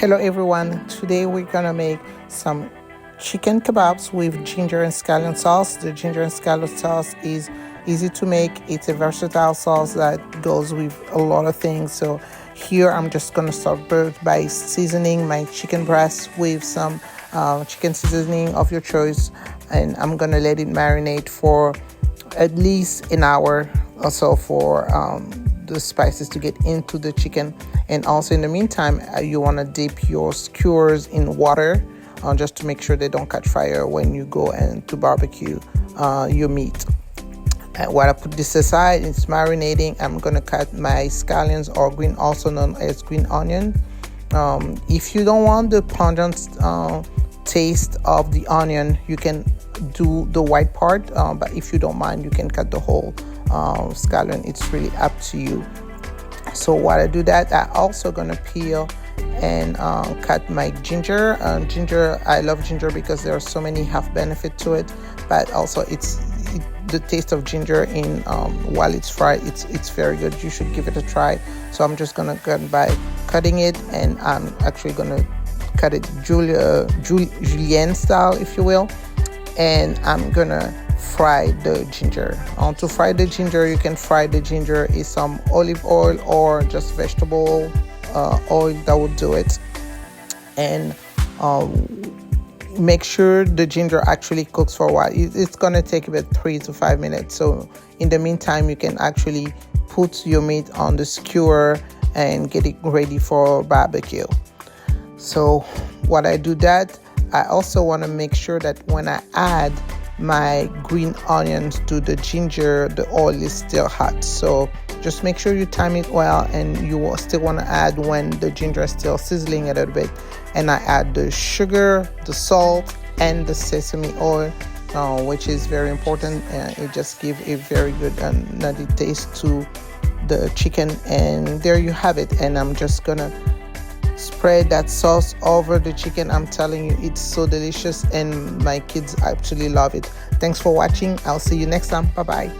Hello everyone, today we're gonna make some chicken kebabs with ginger and scallion sauce. The ginger and scallion sauce is easy to make. It's a versatile sauce that goes with a lot of things. So here I'm just gonna start first by seasoning my chicken breast with some chicken seasoning of your choice, and I'm gonna let it marinate for at least an hour or so for the spices to get into the chicken. And also in the meantime, you want to dip your skewers in water just to make sure they don't catch fire when you go and to barbecue your meat. While I put this aside, it's marinating. I'm gonna cut my scallions, or green, also known as green onion. If you don't want the pungent taste of the onion, you can do the white part, but if you don't mind, you can cut the whole scallion. It's really up to you. So while I do that, I also gonna peel and cut my ginger. Ginger, I love ginger because there are so many health benefits to it, but also the taste of ginger in while it's fried, it's very good. You should give it a try. So I'm just gonna go by cutting it, and I'm actually gonna cut it julienne style, if you will, and I'm gonna fry the ginger. To fry the ginger, you can fry the ginger in some olive oil or just vegetable oil, that would do it. And make sure the ginger actually cooks for a while. It's gonna take about 3 to 5 minutes. So in the meantime, you can actually put your meat on the skewer and get it ready for barbecue. So while I do that, I also want to make sure that when I add my green onions to the ginger, the oil is still hot. So just make sure you time it well, and you will still want to add when the ginger is still sizzling a little bit. And I add the sugar, the salt, and the sesame oil, which is very important. It just gives a very good and nutty taste to the chicken. And there you have it. And I'm just gonna spread that sauce over the chicken. I'm telling you, it's so delicious, and my kids actually love it. Thanks for watching. I'll see you next time. Bye bye.